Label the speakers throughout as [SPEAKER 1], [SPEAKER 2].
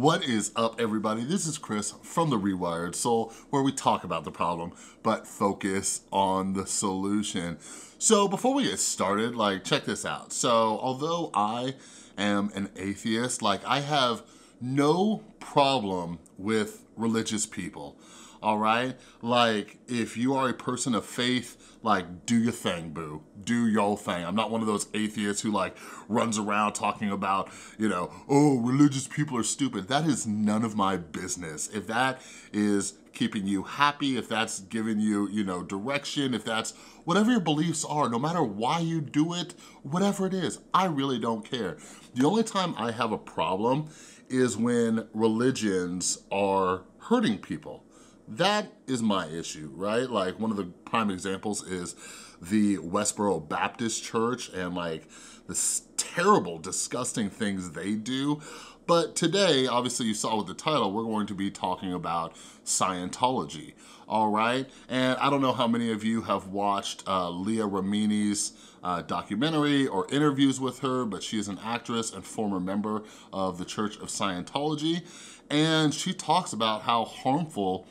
[SPEAKER 1] What is up, everybody? This is Chris from the Rewired Soul, where we talk about the problem, but focus on the solution. So before we get started, check this out. So although I am an atheist, I have no problem with religious people. All right? If you are a person of faith, do your thing, boo. Do your thing. I'm not one of those atheists who runs around talking about, oh, religious people are stupid. That is none of my business. If that is keeping you happy, if that's giving you, direction, if that's whatever your beliefs are, no matter why you do it, whatever it is, I really don't care. The only time I have a problem is when religions are hurting people. That is my issue, right? One of the prime examples is the Westboro Baptist Church and the terrible, disgusting things they do. But today, obviously you saw with the title, we're going to be talking about Scientology, all right? And I don't know how many of you have watched Leah Remini's documentary or interviews with her, but she is an actress and former member of the Church of Scientology. And she talks about how harmful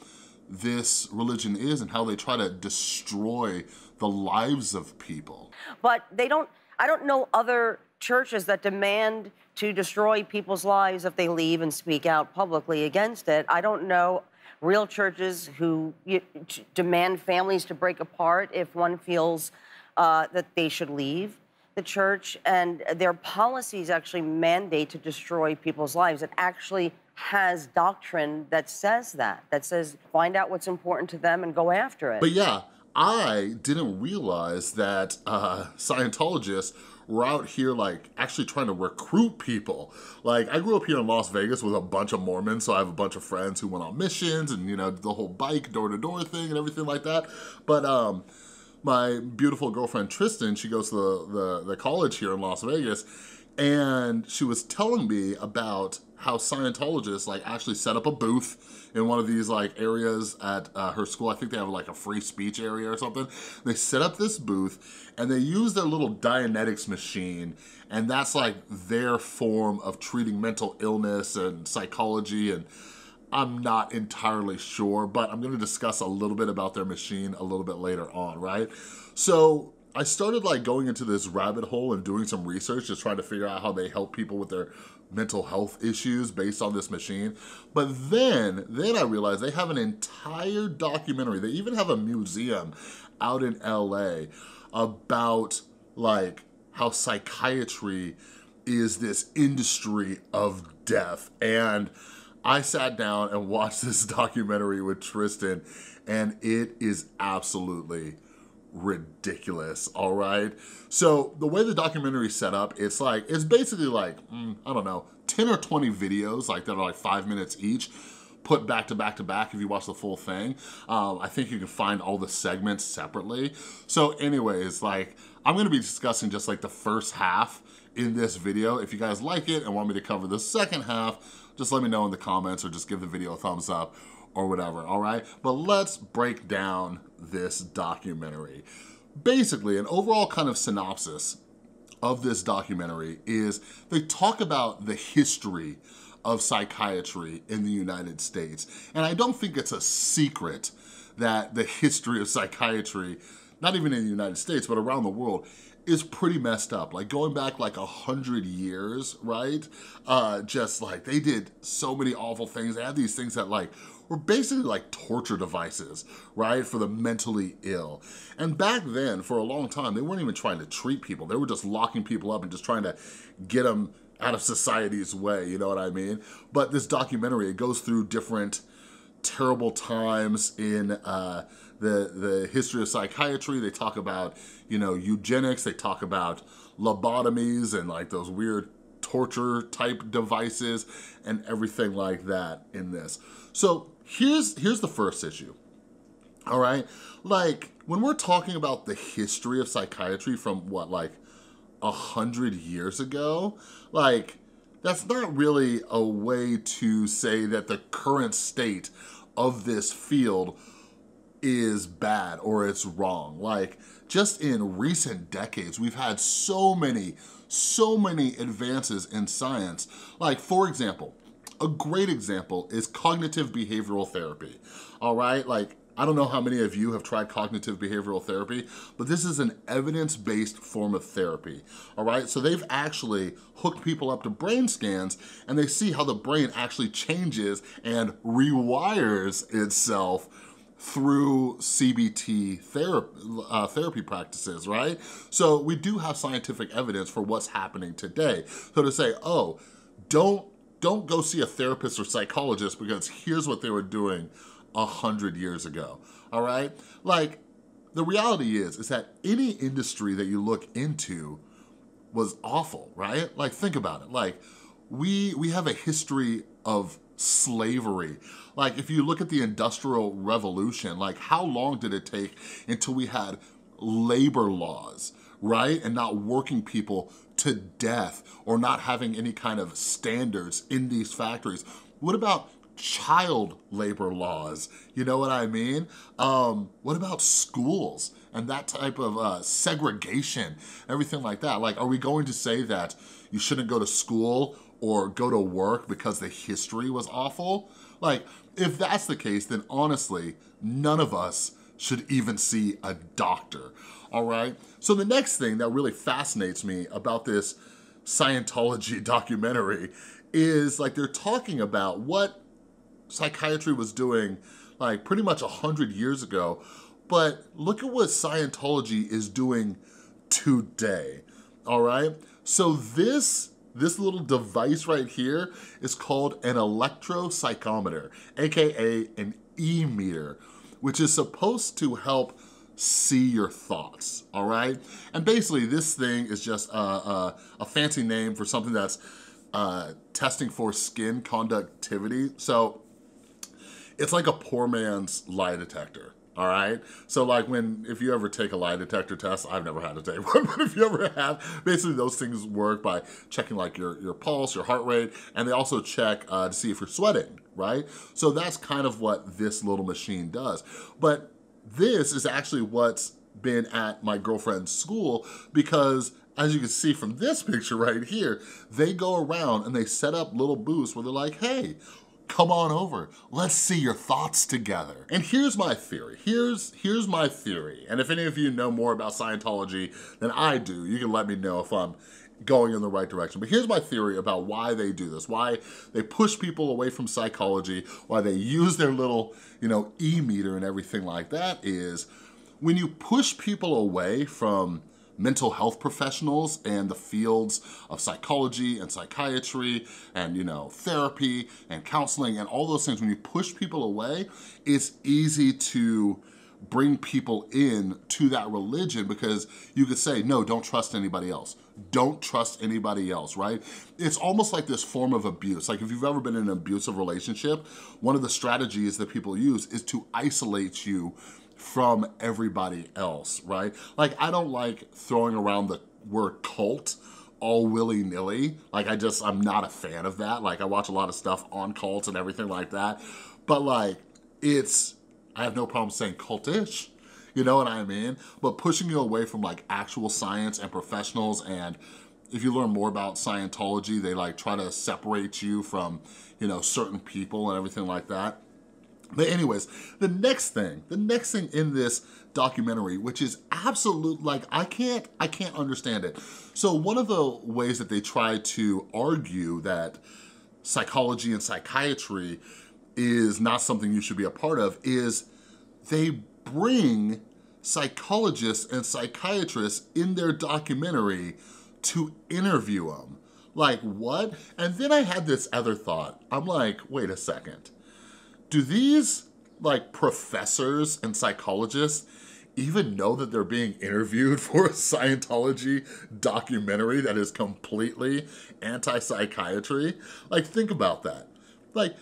[SPEAKER 1] this religion is and how they try to destroy the lives of people.
[SPEAKER 2] But I don't know other churches that demand to destroy people's lives if they leave and speak out publicly against it. I don't know real churches who demand families to break apart if one feels that they should leave the church, and their policies actually mandate to destroy people's lives. It actually has doctrine that says find out what's important to them and go after it.
[SPEAKER 1] But yeah, I didn't realize that Scientologists were out here actually trying to recruit people. I grew up here in Las Vegas with a bunch of Mormons, so I have a bunch of friends who went on missions and the whole bike door-to-door thing and everything like that. But my beautiful girlfriend Tristan, she goes to the college here in Las Vegas, and she was telling me about how Scientologists actually set up a booth in one of these areas at her school. I think they have a free speech area or something. They set up this booth and they use their little Dianetics machine, and that's their form of treating mental illness and psychology, and I'm not entirely sure, but I'm gonna discuss a little bit about their machine a little bit later on, right? So I started going into this rabbit hole and doing some research, just trying to figure out how they help people with their mental health issues based on this machine. But then I realized they have an entire documentary. They even have a museum out in LA about how psychiatry is this industry of death. And I sat down and watched this documentary with Tristan, and it is absolutely ridiculous, all right? So the way the documentary is set up, it's basically I don't know, 10 or 20 videos that are 5 minutes each, put back to back to back if you watch the full thing. I think you can find all the segments separately. So anyways, I'm gonna be discussing just the first half in this video. If you guys like it and want me to cover the second half, just let me know in the comments or just give the video a thumbs up or whatever, all right? But let's break down this documentary. Basically, an overall kind of synopsis of this documentary is they talk about the history of psychiatry in the United States. And I don't think it's a secret that the history of psychiatry, not even in the United States, but around the world, is pretty messed up. Going back 100 years, right? They did so many awful things. They had these things that were basically torture devices, right? For the mentally ill. And back then, for a long time, they weren't even trying to treat people. They were just locking people up and just trying to get them out of society's way, you know what I mean? But this documentary, it goes through different terrible times in the history of psychiatry. They talk about, eugenics. They talk about lobotomies and those weird torture type devices and everything like that in this. So here's the first issue, all right? When we're talking about the history of psychiatry from what, 100 years ago, that's not really a way to say that the current state of this field is bad or it's wrong. Just in recent decades, we've had so many advances in science. For example, A great example is cognitive behavioral therapy, all right? Like, I don't know how many of you have tried cognitive behavioral therapy, but this is an evidence-based form of therapy, all right? So they've actually hooked people up to brain scans and they see how the brain actually changes and rewires itself through CBT therapy practices, right? So we do have scientific evidence for what's happening today. So to say, oh, don't go see a therapist or psychologist because here's what they were doing 100 years ago, all right? Like, the reality is that any industry that you look into was awful, right? Like, think about it. Like, we have a history of slavery. Like, if you look at the Industrial Revolution, like, how long did it take until we had labor laws, right? And not working people to death or not having any kind of standards in these factories. What about child labor laws? You know what I mean? What about schools and that type of segregation, everything like that? Like, are we going to say that you shouldn't go to school or go to work because the history was awful? Like, if that's the case, then honestly, none of us should even see a doctor, all right? So the next thing that really fascinates me about this Scientology documentary is, like, they're talking about what psychiatry was doing like pretty much 100 years ago, but look at what Scientology is doing today, all right? So this little device right here is called an electropsychometer, AKA an e-meter, which is supposed to help see your thoughts, all right? And basically this thing is just a fancy name for something that's testing for skin conductivity. So it's like a poor man's lie detector, all right? So like if you ever take a lie detector test, I've never had to take one, but if you ever have, basically those things work by checking like your pulse, your heart rate, and they also check to see if you're sweating, right? So that's kind of what this little machine does. But this is actually what's been at my girlfriend's school because as you can see from this picture right here, they go around and they set up little booths where they're like, hey, come on over, let's see your thoughts together. And here's my theory, here's my theory. And if any of you know more about Scientology than I do, you can let me know if I'm going in the right direction. But here's my theory about why they do this, why they push people away from psychology, why they use their little, e-meter and everything like that is, when you push people away from mental health professionals and the fields of psychology and psychiatry and, therapy and counseling and all those things, when you push people away, it's easy to bring people in to that religion because you could say, no, don't trust anybody else. Don't trust anybody else, right? It's almost like this form of abuse. Like if you've ever been in an abusive relationship, one of the strategies that people use is to isolate you from everybody else, right? Like I don't like throwing around the word cult all willy-nilly. Like I'm not a fan of that. Like I watch a lot of stuff on cults and everything like that. But like I have no problem saying cultish, you know what I mean? But pushing you away from like actual science and professionals, and if you learn more about Scientology, they like try to separate you from, certain people and everything like that. But anyways, the next thing in this documentary, which is absolute, like I can't understand it. So one of the ways that they try to argue that psychology and psychiatry is not something you should be a part of is they bring psychologists and psychiatrists in their documentary to interview them. Like what? And then I had this other thought. I'm like, wait a second. Do these like professors and psychologists even know that they're being interviewed for a Scientology documentary that is completely anti-psychiatry? Like think about that. Like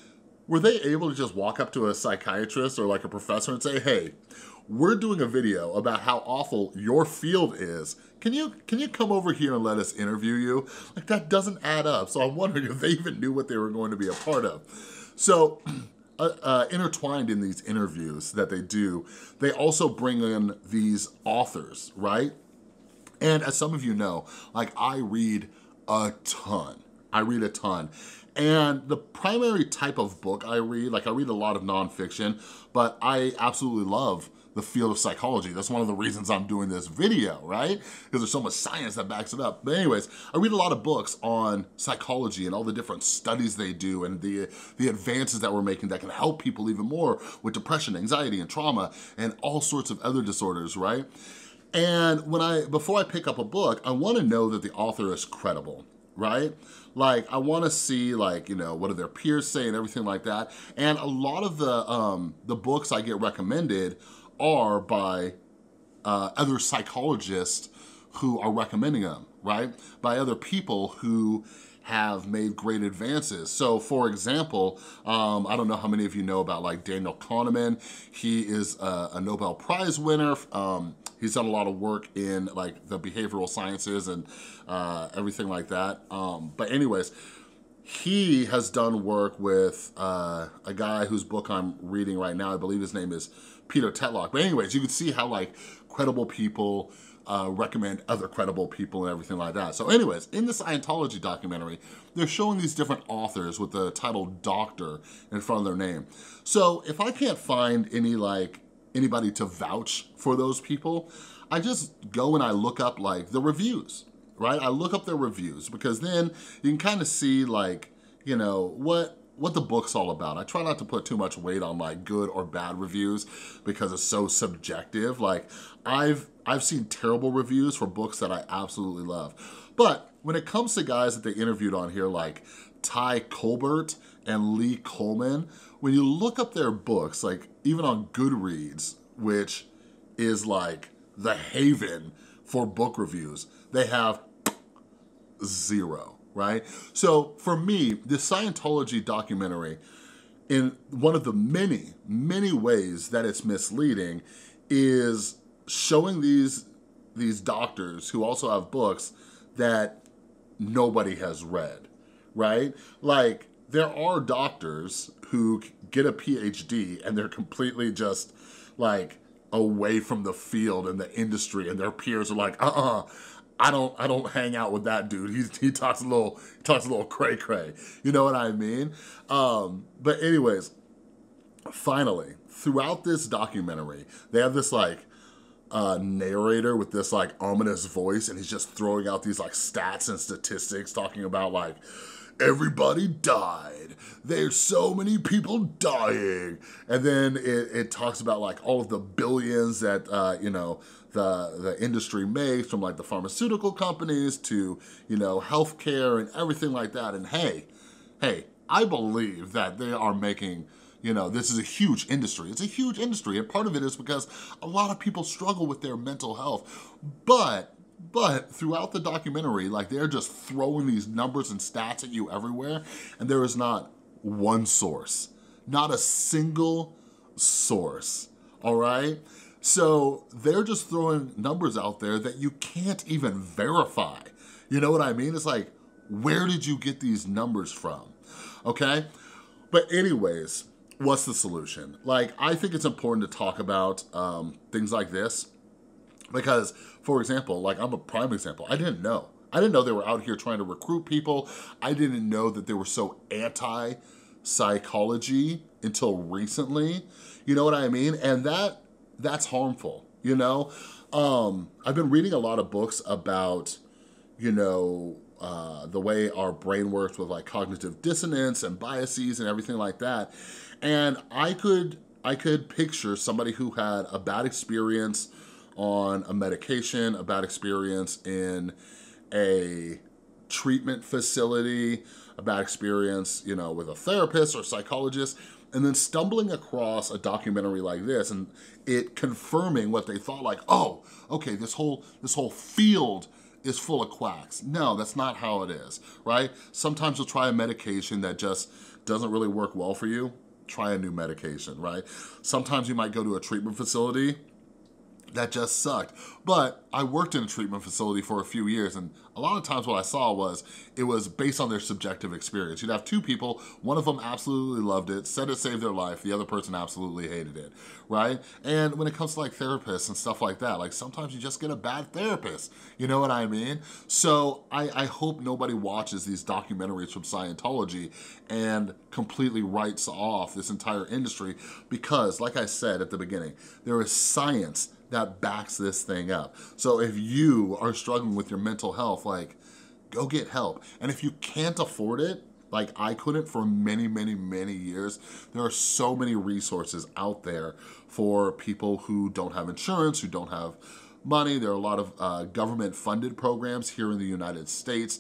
[SPEAKER 1] were they able to just walk up to a psychiatrist or like a professor and say, hey, we're doing a video about how awful your field is. Can you come over here and let us interview you? Like that doesn't add up. So I'm wondering if they even knew what they were going to be a part of. So intertwined in these interviews that they do, they also bring in these authors, right? And as some of you know, like I read a ton, I read a ton. And the primary type of book I read, like I read a lot of nonfiction, but I absolutely love the field of psychology. That's one of the reasons I'm doing this video, right? Because there's so much science that backs it up. But anyways, I read a lot of books on psychology and all the different studies they do and the advances that we're making that can help people even more with depression, anxiety, and trauma, and all sorts of other disorders, right? And before I pick up a book, I wanna know that the author is credible, right? Like, I wanna see, like, you know, what do their peers say and everything like that. And a lot of the books I get recommended are by other psychologists who are recommending them, right? By other people who have made great advances. So for example, I don't know how many of you know about like Daniel Kahneman. He is a Nobel Prize winner. He's done a lot of work in like the behavioral sciences and everything like that. But anyways, he has done work with a guy whose book I'm reading right now. I believe his name is Peter Tetlock. But anyways, you can see how like credible people recommend other credible people and everything like that. So anyways, in the Scientology documentary, they're showing these different authors with the title doctor in front of their name. So if I can't find anybody to vouch for those people, I just go and I look up like the reviews, right? I look up their reviews because then you can kind of see like, you know, what the book's all about. I try not to put too much weight on like good or bad reviews because it's so subjective. Like I've seen terrible reviews for books that I absolutely love. But when it comes to guys that they interviewed on here like Ty Colbert and Lee Coleman, when you look up their books, like even on Goodreads, which is like the haven for book reviews, they have 0. Right? So for me, the Scientology documentary, in one of the many, many ways that it's misleading, is showing these doctors who also have books that nobody has read, right? Like, there are doctors who get a PhD and they're completely just like away from the field and the industry, and their peers are like, I don't hang out with that dude. He talks a little cray cray. You know what I mean? But anyways, finally, throughout this documentary, they have this like narrator with this like ominous voice, and he's just throwing out these like stats and statistics talking about like, everybody died. There's so many people dying. And then it talks about like all of the billions that, you know, the industry makes, from like the pharmaceutical companies to, you know, healthcare and everything like that. And hey, I believe that they are making, you know, this is a huge industry. It's a huge industry, and part of it is because a lot of people struggle with their mental health. But throughout the documentary, like, they're just throwing these numbers and stats at you everywhere, and there is not one source, not a single source, all right? So they're just throwing numbers out there that you can't even verify. You know what I mean? It's like, where did you get these numbers from? Okay? But anyways, what's the solution? Like, I think it's important to talk about things like this because, for example, like, I'm a prime example. I didn't know they were out here trying to recruit people. I didn't know that they were so anti-psychology until recently. You know what I mean? And that's harmful, you know? I've been reading a lot of books about, you know, the way our brain works with like cognitive dissonance and biases and everything like that. And I could picture somebody who had a bad experience on a medication, a bad experience in a treatment facility, a bad experience, you know, with a therapist or psychologist, and then stumbling across a documentary like this and it confirming what they thought, like, oh, okay, this whole field is full of quacks. No, that's not how it is, right? Sometimes you'll try a medication that just doesn't really work well for you. Try a new medication, right? Sometimes you might go to a treatment facility that just sucked. But I worked in a treatment facility for a few years, and a lot of times what I saw was, it was based on their subjective experience. You'd have two people, one of them absolutely loved it, said it saved their life, the other person absolutely hated it, right? And when it comes to like therapists and stuff like that, like sometimes you just get a bad therapist, you know what I mean? So I hope nobody watches these documentaries from Scientology and completely writes off this entire industry, because like I said at the beginning, there is science that backs this thing up. So if you are struggling with your mental health, like, go get help. And if you can't afford it, like I couldn't for many, many, many years, there are so many resources out there for people who don't have insurance, who don't have money. There are a lot of government-funded programs here in the United States,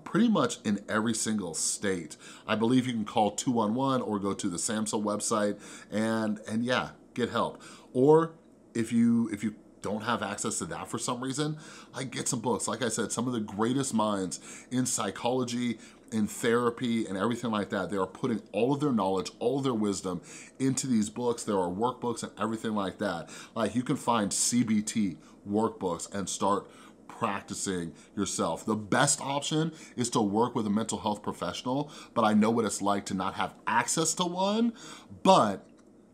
[SPEAKER 1] pretty much in every single state. I believe you can call 211 or go to the SAMHSA website and yeah, get help. Or if you don't have access to that for some reason, like get some books. Like I said, some of the greatest minds in psychology, in therapy, and everything like that, they are putting all of their knowledge, all of their wisdom into these books. There are workbooks and everything like that. Like you can find CBT workbooks and start practicing yourself. The best option is to work with a mental health professional, but I know what it's like to not have access to one, but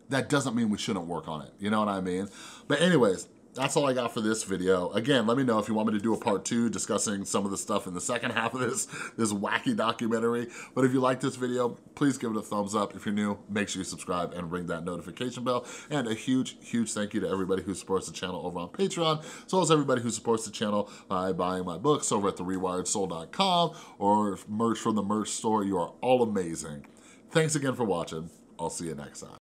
[SPEAKER 1] that doesn't mean we shouldn't work on it. You know what I mean? But anyways, that's all I got for this video. Again, let me know if you want me to do a part 2 discussing some of the stuff in the second half of this wacky documentary. But if you like this video, please give it a thumbs up. If you're new, make sure you subscribe and ring that notification bell. And a huge, huge thank you to everybody who supports the channel over on Patreon, as well as everybody who supports the channel by buying my books over at therewiredsoul.com or merch from the merch store. You are all amazing. Thanks again for watching. I'll see you next time.